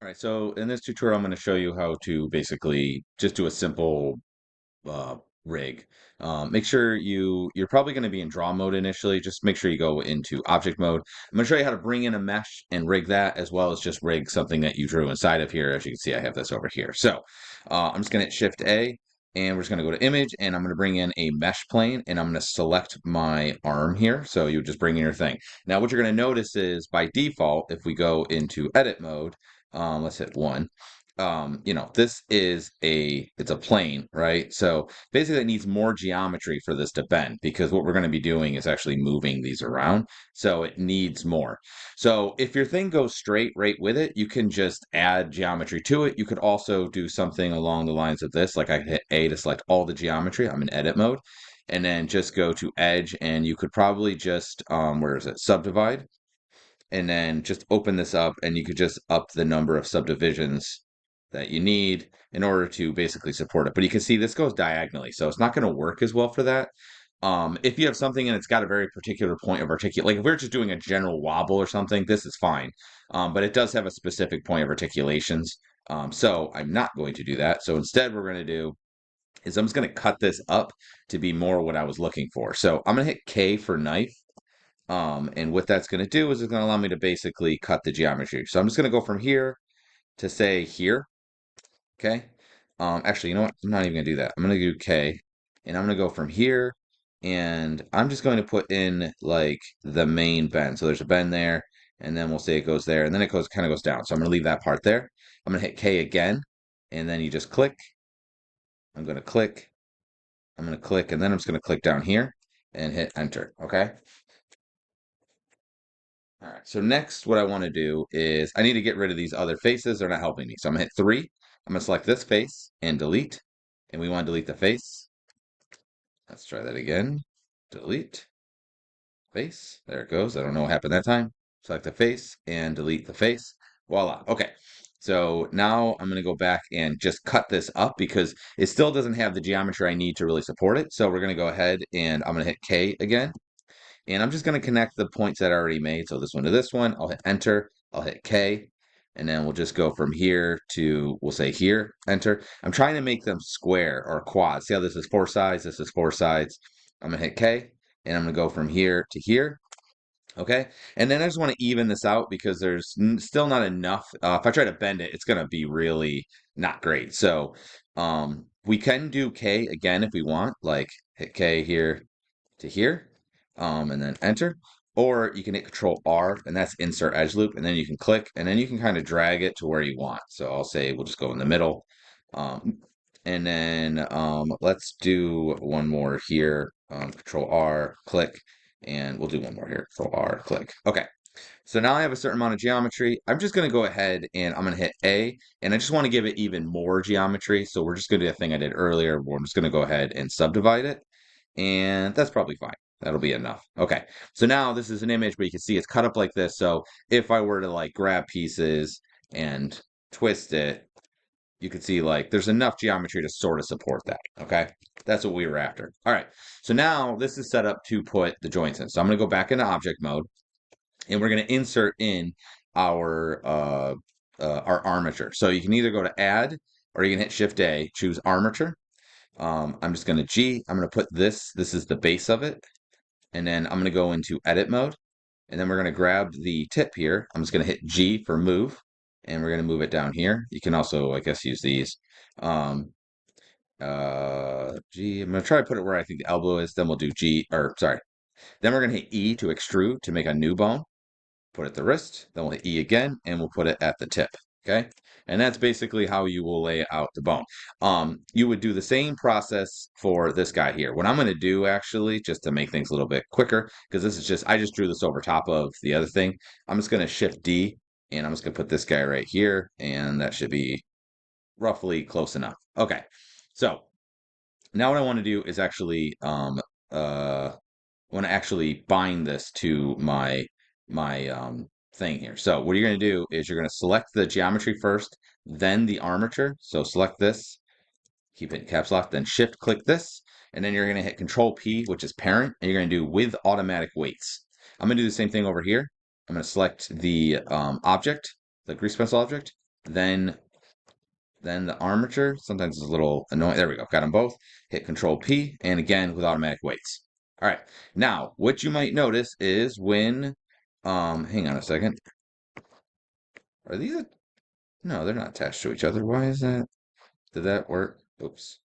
All right, so in this tutorial, I'm going to show you how to basically just do a simple uh, rig. Make sure you're probably going to be in draw mode initially. Just make sure you go into object mode. I'm going to show you how to bring in a mesh and rig that, as well as just rig something that you drew inside of here. As you can see, I have this over here. So I'm just going to hit Shift A, and we're just going to go to Image, and I'm going to bring in a mesh plane, and I'm going to select my arm here. So you just bring in your thing. Now, what you're going to notice is by default, if we go into Edit mode, let's hit 1. This is it's a plane, right? So basically it needs more geometry for this to bend because what we're going to be doing is actually moving these around. So it needs more. So if your thing goes straight right with it, you can just add geometry to it. You could also do something along the lines of this, like I hit A to select all the geometry. I'm in edit mode, and then just go to edge, and you could probably just, where is it? Subdivide, and then just open this up, and you could just up the number of subdivisions that you need in order to basically support it. But you can see this goes diagonally, so it's not going to work as well for that. If you have something and it's got a very particular point of articulation, like if we're just doing a general wobble or something, this is fine. But it does have a specific point of articulations. So I'm not going to do that. So instead, what we're going to do is I'm just going to cut this up to be more what I was looking for. So I'm going to hit K for knife. And what that's going to do is it's going to allow me to basically cut the geometry. So I'm just going to go from here to say here. Okay. Actually, you know what? I'm not even going to do that. I'm going to do K, and I'm going to go from here, and I'm just going to put in like the main bend. So there's a bend there, and then we'll say it goes there, and then it goes kind of goes down. So I'm going to leave that part there. I'm going to hit K again, and then you just click. I'm going to click. I'm going to click, and then I'm just going to click down here and hit enter. Okay. All right, so next what I want to do is I need to get rid of these other faces. They're not helping me. So I'm gonna hit 3. I'm gonna select this face and delete. And we want to delete the face. Let's try that again. Delete face. There it goes. I don't know what happened that time. Select the face and delete the face. Voila. Okay. So now I'm going to go back and just cut this up because it still doesn't have the geometry I need to really support it. So we're going to go ahead and I'm going to hit K again. And I'm just going to connect the points that I already made. So this one to this one, I'll hit enter, I'll hit K, and then we'll just go from here to, we'll say here, enter. I'm trying to make them square or quad. See how this is 4 sides, this is 4 sides. I'm going to hit K, and I'm going to go from here to here. Okay, and then I just want to even this out because there's still not enough. If I try to bend it, it's going to be really not great. So we can do K again if we want, like hit K here to here, and then enter. Or you can hit Control R, and that's insert edge loop, and then you can click, and then you can kind of drag it to where you want. So I'll say we'll just go in the middle. And then let's do one more here. Control R, click, and we'll do one more here. Control R, click. Okay. So now I have a certain amount of geometry. I'm just going to go ahead and I'm going to hit A, and I just want to give it even more geometry. So we're just going to do a thing I did earlier. Where I'm just going to go ahead and subdivide it, and that's probably fine. That'll be enough. Okay, so now this is an image, but you can see it's cut up like this. So if I were to like grab pieces and twist it, you can see like there's enough geometry to sort of support that. Okay, that's what we were after. All right, so now this is set up to put the joints in. So I'm going to go back into object mode, and we're going to insert in our armature. So you can either go to add, or you can hit Shift A, choose armature. I'm just going to G. I'm going to put this. This is the base of it. And then I'm going to go into edit mode. And then we're going to grab the tip here. I'm just going to hit G for move. And we're going to move it down here. You can also, I guess, use these. G. I'm going to try to put it where I think the elbow is. Then we'll do G, or sorry. Then we're going to hit E to extrude to make a new bone. Put it at the wrist. Then we'll hit E again, and we'll put it at the tip. Okay, and that's basically how you will lay out the bone. You would do the same process for this guy here. What I'm going to do actually, just to make things a little bit quicker, because this is just, I just drew this over top of the other thing. I'm just going to Shift D, and I'm just going to put this guy right here, and that should be roughly close enough. Okay, so now what I want to do is actually, want to actually bind this to my thing here. So what you're going to do is you're going to select the geometry first, then the armature. So select this, keep it caps lock, then shift click this, and then you're going to hit Control P, which is parent, and you're going to do with automatic weights. I'm going to do the same thing over here. I'm going to select the object, the grease pencil object, then the armature. Sometimes it's a little annoying. There we go. Got them both. Hit Control P, and again with automatic weights. All right. Now, what you might notice is when, hang on a second. Are these? No, they're not attached to each other. Why is that? Did that work? Oops.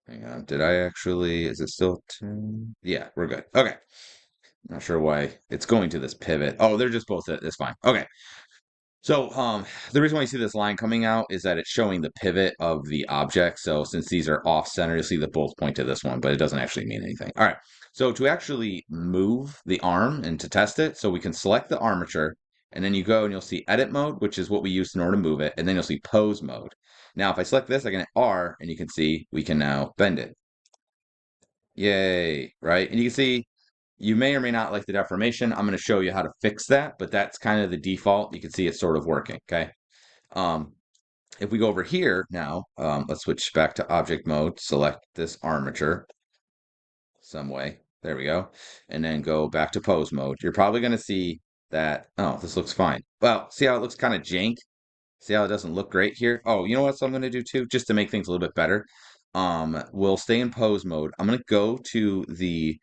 Hang on. Did I actually? Is it still 10? Yeah, we're good. Okay. Not sure why it's going to this pivot. Oh, they're just both. It's fine. Okay. So, the reason why you see this line coming out is that it's showing the pivot of the object. So, since these are off center, you'll see that both point to this one, but it doesn't actually mean anything. All right. So, to actually move the arm and to test it, so we can select the armature, and then you go and you'll see edit mode, which is what we use in order to move it, and then you'll see pose mode. Now, if I select this, I can hit R, and you can see we can now bend it. Yay, right? And you can see you may or may not like the deformation. I'm going to show you how to fix that, but that's kind of the default. You can see it's sort of working, okay? Um, if we go over here now, let's switch back to object mode, select this armature some way. There we go. And then go back to pose mode. You're probably going to see that, oh, this looks fine. Well, see how it looks kind of jank? See how it doesn't look great here? Oh, you know what I'm going to do too, just to make things a little bit better? We'll stay in pose mode. I'm going to go to the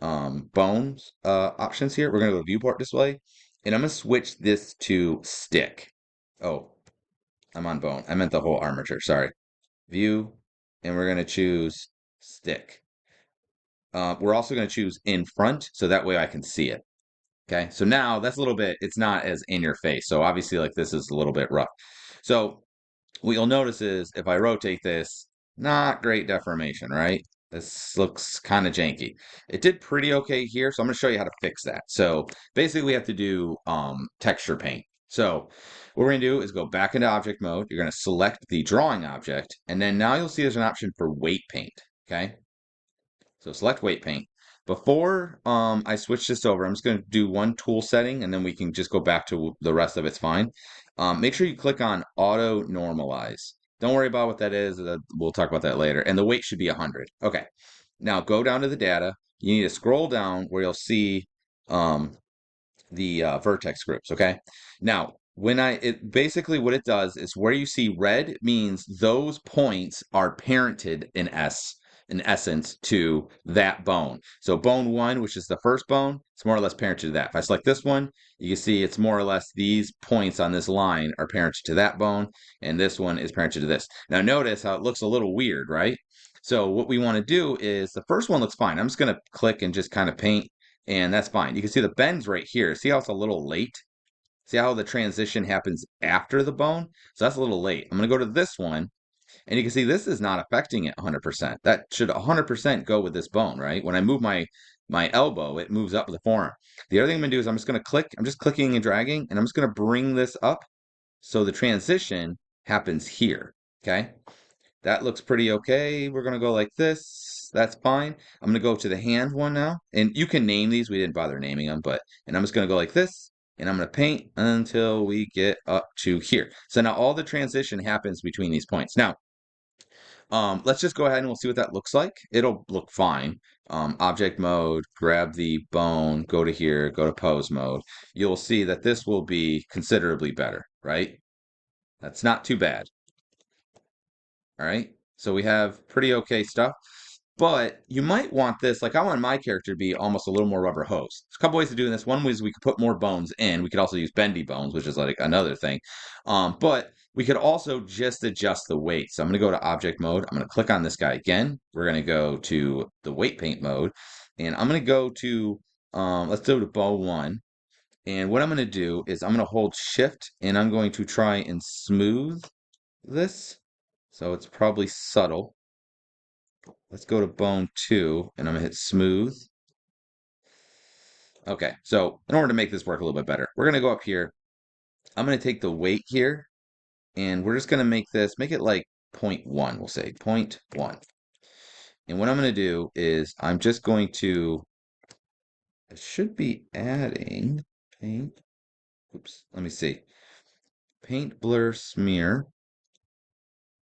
bones options here. We're going to go to viewport display, and I'm going to switch this to stick. Oh, I'm on bone. I meant the whole armature. Sorry. View, and we're going to choose stick. We're also going to choose in front, so that way I can see it. Okay, so now that's a little bit, it's not as in your face. So obviously, like this is a little bit rough. So what you'll notice is if I rotate this, not great deformation, right? This looks kind of janky. It did pretty okay here, so I'm going to show you how to fix that. So basically, we have to do texture paint. So what we're going to do is go back into object mode. You're going to select the drawing object, and then now you'll see there's an option for weight paint. Okay, so select weight paint. Before I switch this over, I'm just going to do one tool setting, and then we can just go back to the rest of it's fine. Make sure you click on auto normalize. Don't worry about what that is. We'll talk about that later. And the weight should be 100. Okay. Now go down to the data. You need to scroll down where you'll see um, the vertex groups. Okay. Now, it basically what it does is where you see red means those points are parented in essence to that bone. So bone one, which is the first bone, it's more or less parented to that. If I select this one, you can see it's more or less these points on this line are parented to that bone, and this one is parented to this. Now notice how it looks a little weird, right? So what we want to do is the first one looks fine. I'm just going to click and just kind of paint, and that's fine. You can see the bends right here. See how it's a little late? See how the transition happens after the bone? So that's a little late. I'm going to go to this one, and you can see this is not affecting it 100%. That should 100% go with this bone, right? When I move my elbow, it moves up the forearm. The other thing I'm going to do is I'm just going to click. I'm just clicking and dragging, and I'm just going to bring this up so the transition happens here, okay? That looks pretty okay. We're going to go like this. That's fine. I'm going to go to the hand one now. And you can name these. We didn't bother naming them, and I'm just going to go like this. And I'm going to paint until we get up to here. So now all the transition happens between these points. Now, let's just go ahead and we'll see what that looks like. It'll look fine. Object mode, grab the bone, go to here, go to pose mode. You'll see that this will be considerably better, right? That's not too bad. All right. So we have pretty okay stuff. But you might want this, like I want my character to be almost a little more rubber hose. There's a couple ways of doing this. One was we could put more bones in. We could also use bendy bones, which is like another thing. But we could also just adjust the weight. So I'm going to go to object mode. I'm going to click on this guy again. We're going to go to the weight paint mode. And I'm going to go to, let's go to bow one. And what I'm going to do is I'm going to hold shift and I'm going to try and smooth this. So it's probably subtle. Let's go to bone two, and I'm gonna hit smooth. Okay, so in order to make this work a little bit better, we're gonna go up here. I'm gonna take the weight here, and we're just gonna make it like 0.1, we'll say 0.1. And what I'm gonna do is I'm just going to, I should be adding paint. Oops, let me see. Paint blur smear.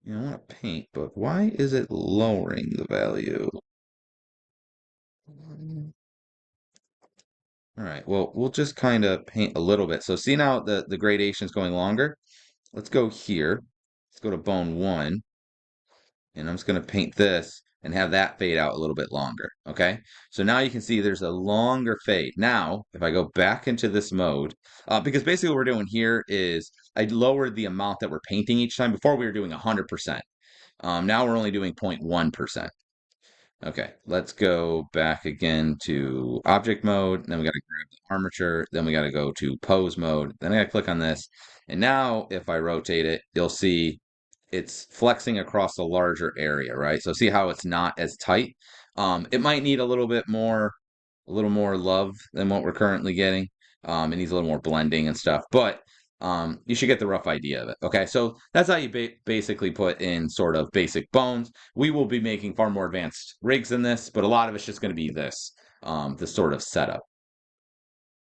I want to paint, but why is it lowering the value? All right, well, we'll just kind of paint a little bit. So see now the gradation is going longer. let's go here. Let's go to bone 1, and I'm just going to paint this and have that fade out a little bit longer, okay? So now you can see there's a longer fade. Now, if I go back into this mode, because basically what we're doing here is I lowered the amount that we're painting each time. Before we were doing 100%. Now we're only doing 0.1%. Okay, let's go back again to object mode. Then we got to grab the armature. Then we got to go to pose mode. Then I got to click on this. And now if I rotate it, you'll see it's flexing across a larger area, right? So see how it's not as tight. It might need a little more love than what we're currently getting. It needs a little more blending and stuff, but you should get the rough idea of it. Okay, so that's how you basically put in sort of basic bones. We will be making far more advanced rigs than this, but a lot of it's just going to be this sort of setup.